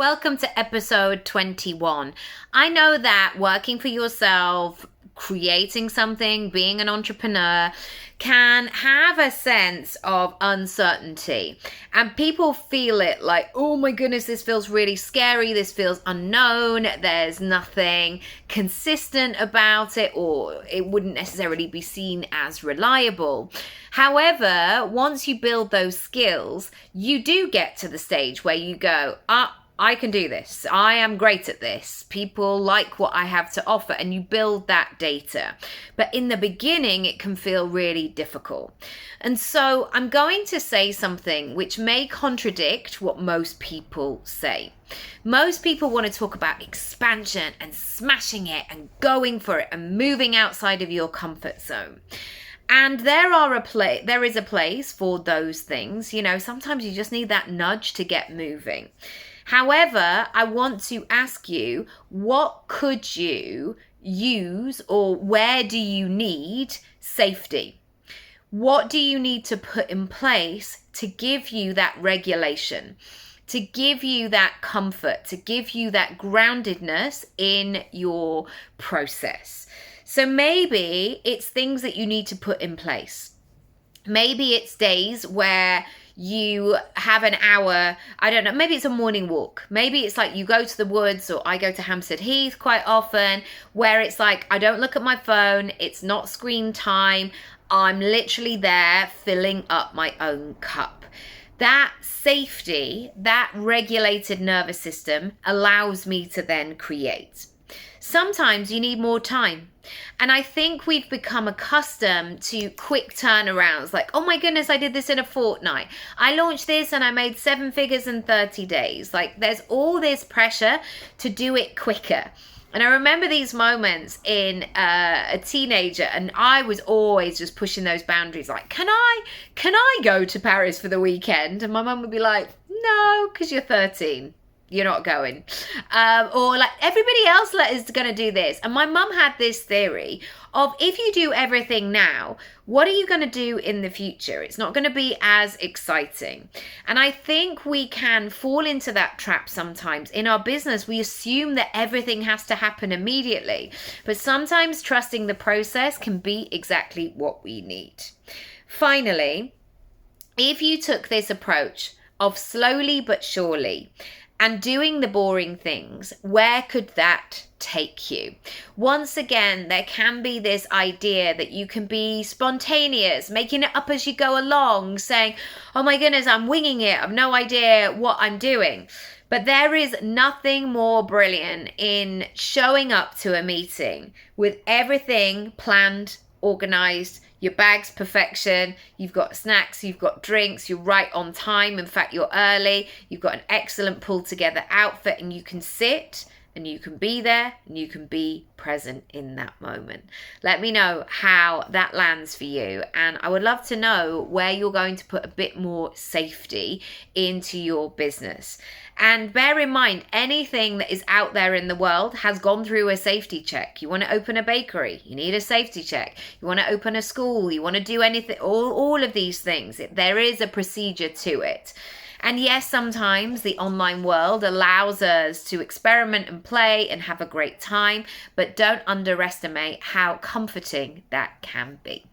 Welcome to episode 21. I know that working for yourself, creating something, being an entrepreneur can have a sense of uncertainty. And people feel it like, oh my goodness, this feels really scary. This feels unknown. There's nothing consistent about it, or it wouldn't necessarily be seen as reliable. However, once you build those skills, you do get to the stage where you go, I can do this. I am great at this. People like what I have to offer, and you build that data. But in the beginning, it can feel really difficult. And so I'm going to say something which may contradict what most people say. Most people want to talk about expansion and smashing it and going for it and moving outside of your comfort zone. And there is a place for those things. You know, sometimes you just need that nudge to get moving. However, I want to ask you, what could you use, or where do you need safety? What do you need to put in place to give you that regulation, to give you that comfort, to give you that groundedness in your process? So maybe it's things that you need to put in place. Maybe it's days where you have an hour, I don't know, maybe it's a morning walk. Maybe it's like you go to the woods, or I go to Hampstead Heath quite often, where it's like, I don't look at my phone. It's not screen time. I'm literally there filling up my own cup. That safety, that regulated nervous system allows me to then create. Sometimes you need more time. And I think we've become accustomed to quick turnarounds. Like, oh my goodness, I did this in a fortnight. I launched this and I made 7 figures in 30 days. Like, there's all this pressure to do it quicker. And I remember these moments in a teenager, and I was always just pushing those boundaries. Like, can I go to Paris for the weekend? And my mum would be like, no, because you're 13. You're not going. Or like, everybody else is going to do this. And my mum had this theory of, if you do everything now, what are you going to do in the future? It's not going to be as exciting. And I think we can fall into that trap sometimes. In our business, we assume that everything has to happen immediately. But sometimes trusting the process can be exactly what we need. Finally, if you took this approach of slowly but surely, and doing the boring things, where could that take you? Once again, there can be this idea that you can be spontaneous, making it up as you go along, saying, oh my goodness, I'm winging it. I've no idea what I'm doing. But there is nothing more brilliant in showing up to a meeting with everything planned, organized, your bag's perfection, you've got snacks, you've got drinks, you're right on time. In fact, you're early, you've got an excellent pulled together outfit, and you can sit and you can be there and you can be present in that moment. Let me know how that lands for you. And I would love to know where you're going to put a bit more safety into your business. And bear in mind, anything that is out there in the world has gone through a safety check. You want to open a bakery, you need a safety check. You want to open a school, you want to do anything, all of these things. There is a procedure to it. And yes, sometimes the online world allows us to experiment and play and have a great time, but don't underestimate how comforting that can be.